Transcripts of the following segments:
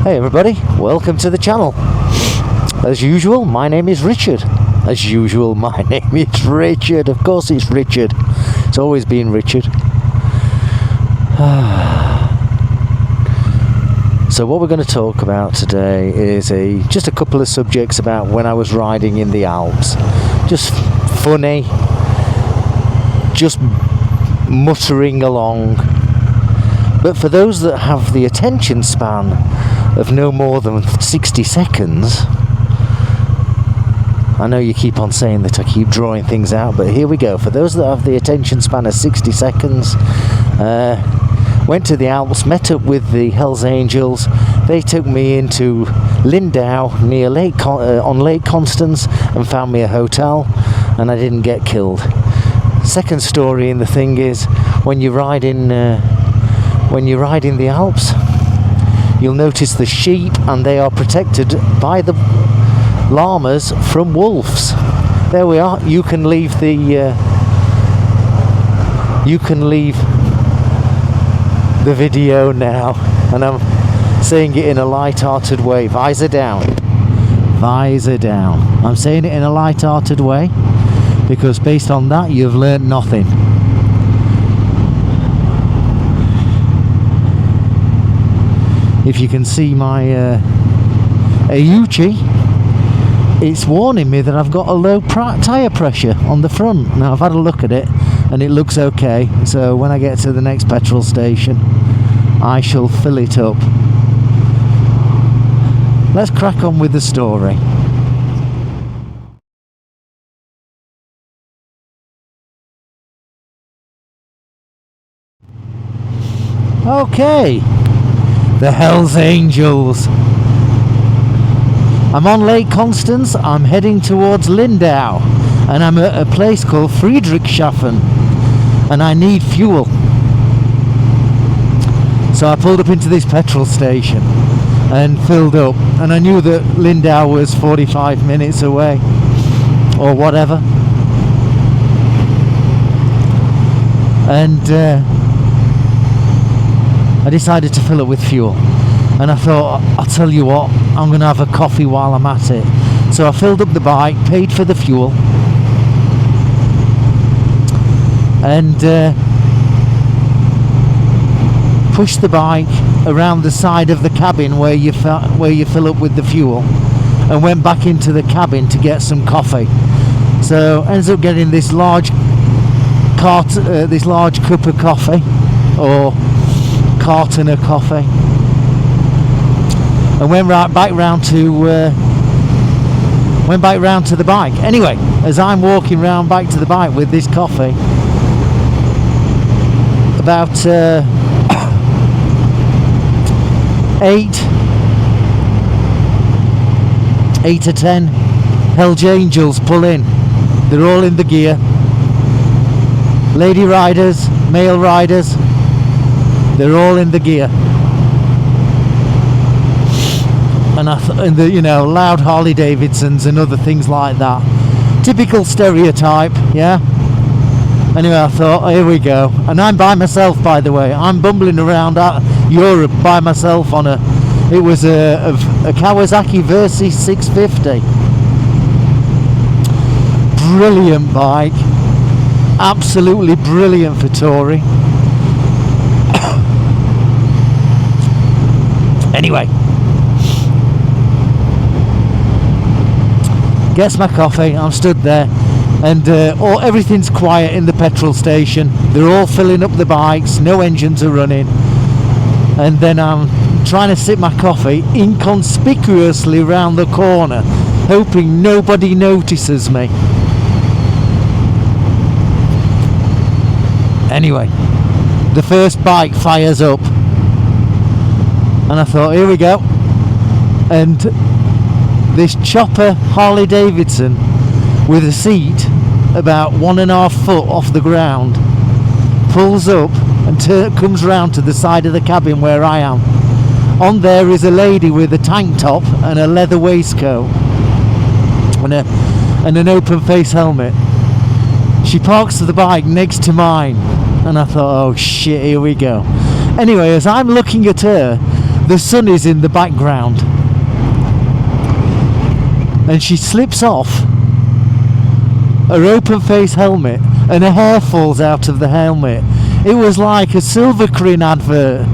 Hey everybody, welcome to the channel. As usual, my name is Richard. As usual, my name is Richard. Of course it's Richard. It's always been Richard. So what we're going to talk about today is just a couple of subjects about when I was riding in the Alps. Just funny, just muttering along. But for those that have the attention span of no more than 60 seconds, I know you keep on saying that I keep drawing things out, but here we go. For those that have the attention span of 60 seconds, went to the Alps, met up with the HELLS Angels. They took me into Lindau near on Lake Constance and found me a hotel, and I didn't get killed. Second story in the thing is when you ride in the Alps, you'll notice the sheep, and they are protected by the llamas from wolves. There we are. You can leave the video now, and I'm saying it in a light-hearted way. Visor down, visor down. I'm saying it in a light-hearted way because based on that you've learned nothing. If you can see my Ayuchi, it's warning me that I've got a low tyre pressure on the front. Now I've had a look at it and it looks okay, so when I get to the next petrol station I shall fill it up. Let's crack on with the story. Okay, the HELLS Angels. I'm on Lake Constance. I'm heading towards Lindau, and I'm at a place called Friedrichshafen, and I need fuel. So I pulled up into this petrol station and filled up, and I knew that Lindau was 45 minutes away or whatever, and I decided to fill it with fuel. And I thought, I'll tell you what, I'm going to have a coffee while I'm at it. So I filled up the bike, paid for the fuel, and pushed the bike around the side of the cabin where you fill up with the fuel, and went back into the cabin to get some coffee. So I ended up getting this large cup of coffee, or carton of coffee, and went back round to the bike. Anyway, as I'm walking round back to the bike with this coffee, about 8 or 10 HELLS Angels pull in. They're all in the gear. Lady riders, male riders, they're all in the gear. And loud Harley Davidsons and other things like that. Typical stereotype, yeah. Anyway, I thought, oh, here we go. And I'm by myself, by the way. I'm bumbling around Europe by myself on a Kawasaki Versys 650. Brilliant bike. Absolutely brilliant for touring. Anyway, gets my coffee. I'm stood there, and everything's quiet in the petrol station. They're all filling up the bikes. No engines are running. And then I'm trying to sip my coffee inconspicuously round the corner, hoping nobody notices me. Anyway, the first bike fires up, and I thought, here we go. And this chopper Harley Davidson with a seat about 1.5 foot off the ground pulls up and comes round to the side of the cabin where I am. On there is a lady with a tank top and a leather waistcoat and an open face helmet. She parks the bike next to mine, and I thought, oh shit, here we go. Anyway, as I'm looking at her, the sun is in the background, and she slips off her open face helmet and her hair falls out of the helmet. It was like a Silvercreen advert.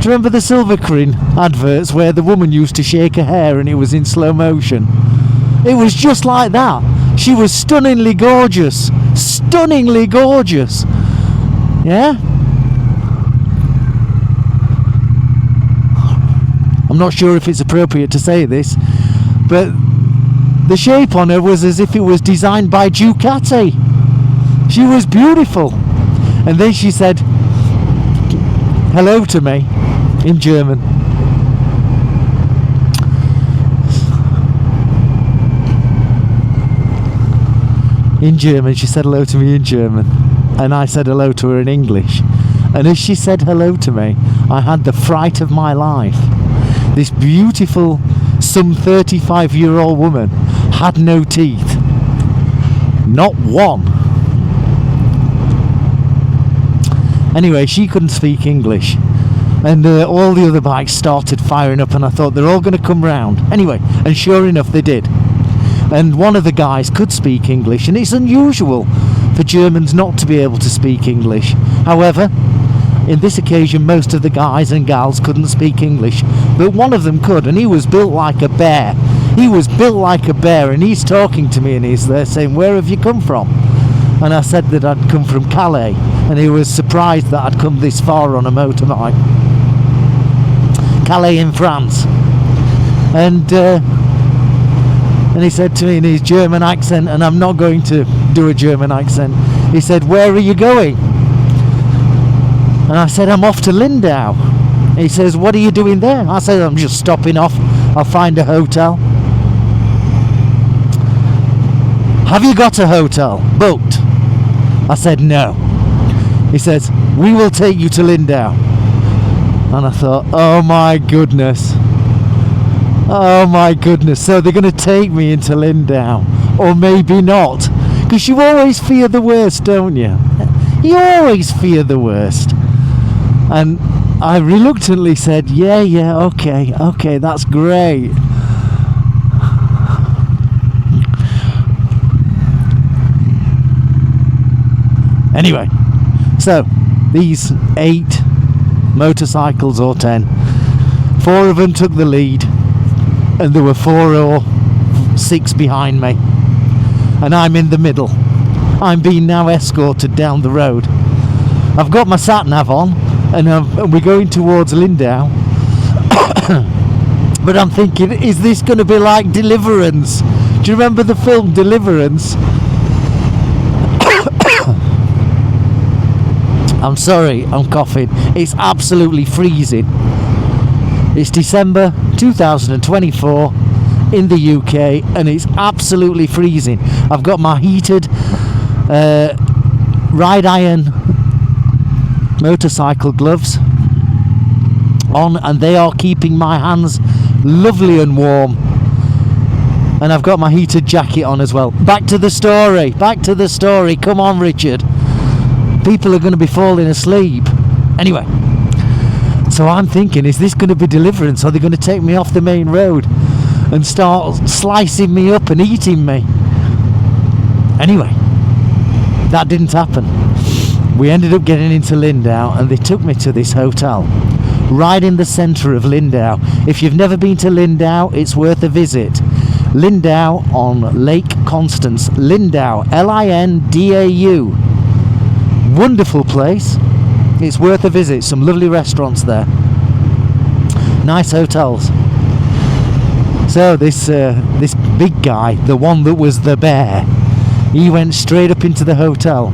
Do you remember the Silvercreen adverts where the woman used to shake her hair and it was in slow motion? It was just like that. She was stunningly gorgeous. Stunningly gorgeous. Yeah? I'm not sure if it's appropriate to say this, but the shape on her was as if it was designed by Ducati. She was beautiful. And then she said hello to me in German. In German, she said hello to me in German. And I said hello to her in English. And as she said hello to me, I had the fright of my life. This beautiful, some 35-year-old woman had no teeth. Not one. Anyway, she couldn't speak English. And all the other bikes started firing up, and I thought they're all going to come round. Anyway, and sure enough, they did. And one of the guys could speak English, and it's unusual for Germans not to be able to speak English. However, in this occasion, most of the guys and gals couldn't speak English, but one of them could, and he was built like a bear. He was built like a bear, and he's talking to me, and he's there saying, "Where have you come from?" And I said that I'd come from Calais, and he was surprised that I'd come this far on a motorbike. Calais in France. And he said to me in his German accent, and I'm not going to do a German accent, he said, "Where are you going?" And I said, "I'm off to Lindau." He says, "What are you doing there?" I said, "I'm just stopping off. I'll find a hotel." "Have you got a hotel booked?" I said, "No." He says, "We will take you to Lindau." And I thought, oh my goodness. Oh my goodness. So they're going to take me into Lindau. Or maybe not. Because you always fear the worst, don't you? You always fear the worst. And I reluctantly said, yeah, okay, that's great. Anyway, so these 8 motorcycles or 10, 4 of them took the lead, and there were 4 or 6 behind me, and I'm in the middle. I'm being now escorted down the road. I've got my sat-nav on, and we're going towards Lindau. But I'm thinking, is this going to be like Deliverance? Do you remember the film Deliverance? I'm sorry, I'm coughing. It's absolutely freezing. It's December 2024 in the UK, and it's absolutely freezing. I've got my heated ride iron motorcycle gloves on, and they are keeping my hands lovely and warm. And I've got my heated jacket on as well. Back to the story. Come on, Richard. People are going to be falling asleep. Anyway, so I'm thinking, is this going to be Deliverance? Are they going to take me off the main road and start slicing me up and eating me? Anyway, that didn't happen. We ended up getting into Lindau, and they took me to this hotel right in the centre of Lindau. If you've never been to Lindau, it's worth a visit. Lindau on Lake Constance. Lindau, Lindau. Wonderful place. It's worth a visit. Some lovely restaurants there. Nice hotels. So this big guy, the one that was the bear, he went straight up into the hotel.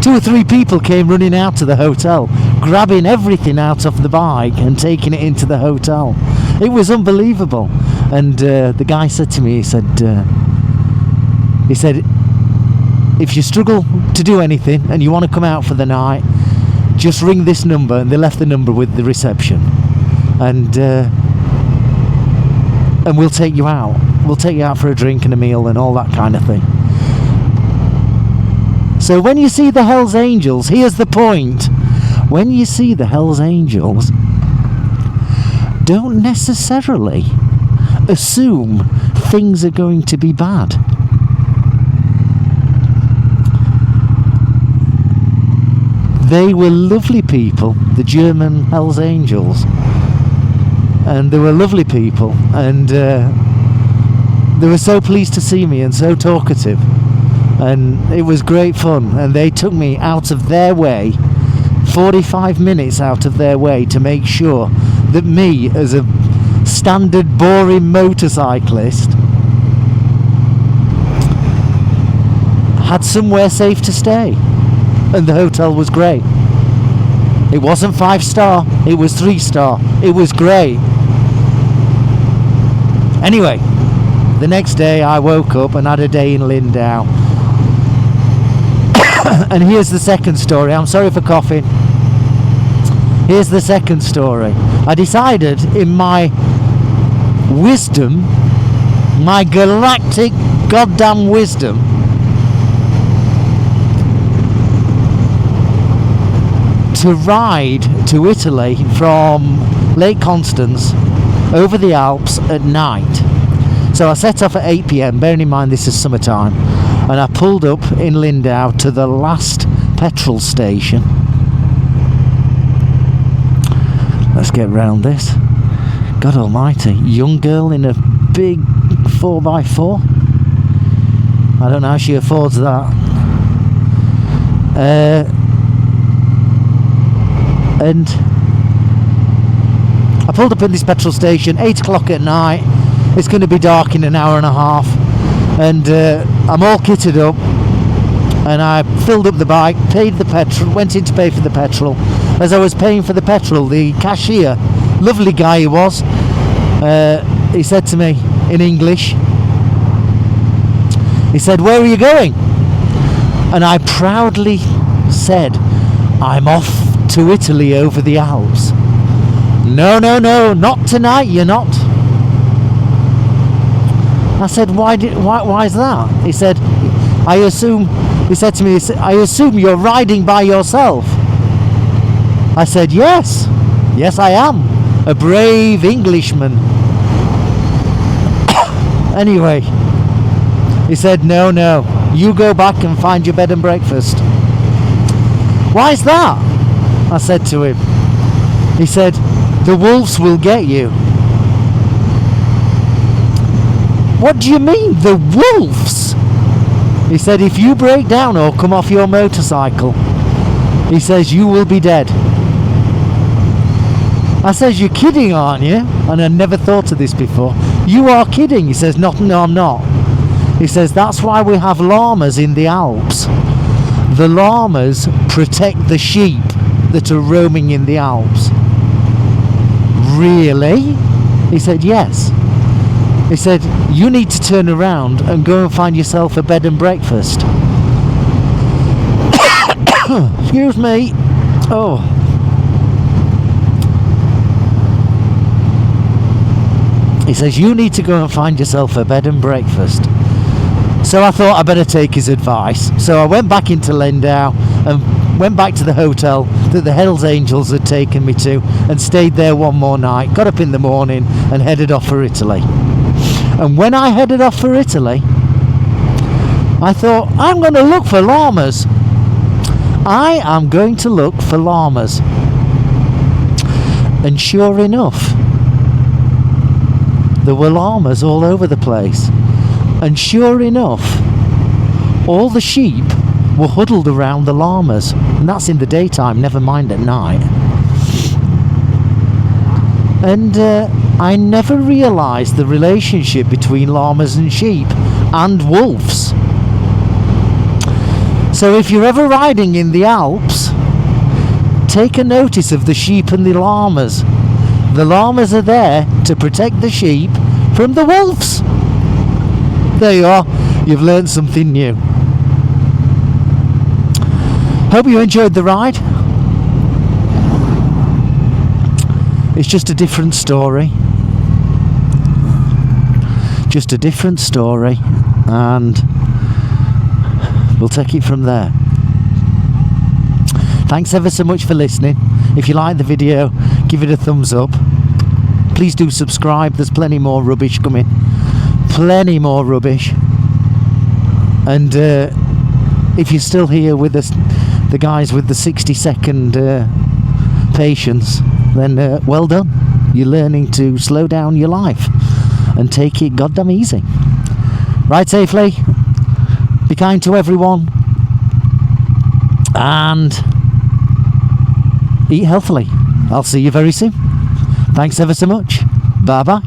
2 or 3 people came running out of the hotel, grabbing everything out of the bike and taking it into the hotel. It was unbelievable. And the guy said to me, he said, if you struggle to do anything and you want to come out for the night, just ring this number. And they left the number with the reception, and we'll take you out. We'll take you out for a drink and a meal and all that kind of thing. So when you see the Hells Angels, here's the point. When you see the Hells Angels, don't necessarily assume things are going to be bad. They were lovely people, the German Hells Angels, and they were lovely people, and they were so pleased to see me and so talkative, and it was great fun. And they took me out of their way, 45 minutes out of their way, to make sure that me, as a standard boring motorcyclist, had somewhere safe to stay. And the hotel was great. It wasn't 5-star, it was 3-star. It was great. Anyway, the next day I woke up and had a day in Lindau. And here's the second story. I'm sorry for coughing. Here's the second story. I decided, in my wisdom, my galactic goddamn wisdom, to ride to Italy from Lake Constance over the Alps at night. So I set off at 8 p.m, bearing in mind this is summertime, and I pulled up in Lindau to the last petrol station. Let's get round this. God almighty, young girl in a big 4x4. I don't know how she affords that. And I pulled up in this petrol station, 8 o'clock at night. It's going to be dark in an hour and a half, and I'm all kitted up, and I filled up the bike, paid the petrol, went in to pay for the petrol. As I was paying for the petrol, the cashier, lovely guy he was, he said to me in English, he said, "Where are you going?" And I proudly said, "I'm off to Italy over the Alps." "No, no, no, not tonight, you're not." I said, why is that? He said, he said to me, "I assume you're riding by yourself." I said, yes I am, a brave Englishman. Anyway, he said, no, you go back and find your bed and breakfast." "Why is that?" I said to him. He said, "The wolves will get you." "What do you mean, the wolves?" He said, "If you break down or come off your motorcycle," he says, "you will be dead." I says, "You're kidding, aren't you?" And I never thought of this before. "You are kidding." He says, "No, I'm not." He says, "That's why we have llamas in the Alps. The llamas protect the sheep that are roaming in the Alps." "Really?" He said, "Yes." He said, "You need to turn around and go and find yourself a bed and breakfast." Excuse me. Oh. He says, "You need to go and find yourself a bed and breakfast." So I thought I better take his advice. So I went back into Lindau and went back to the hotel that the Hells Angels had taken me to, and stayed there one more night. Got up in the morning and headed off for Italy. And when I headed off for Italy, I thought, I'm going to look for llamas. I am going to look for llamas. And sure enough, there were llamas all over the place. And sure enough, all the sheep were huddled around the llamas. And that's in the daytime, never mind at night. And I never realised the relationship between llamas and sheep and wolves. So if you're ever riding in the Alps, take a notice of the sheep and the llamas. The llamas are there to protect the sheep from the wolves. There you are, you've learned something new. Hope you enjoyed the ride. It's just a different story. Just a different story, and we'll take it from there. Thanks ever so much for listening. If you like the video, give it a thumbs up. Please do subscribe. There's plenty more rubbish coming. Plenty more rubbish. And if you're still here with us, the guys with the 60-second patience, then well done. You're learning to slow down your life and take it goddamn easy. Ride safely, be kind to everyone, and eat healthily. I'll see you very soon. Thanks ever so much. Bye bye.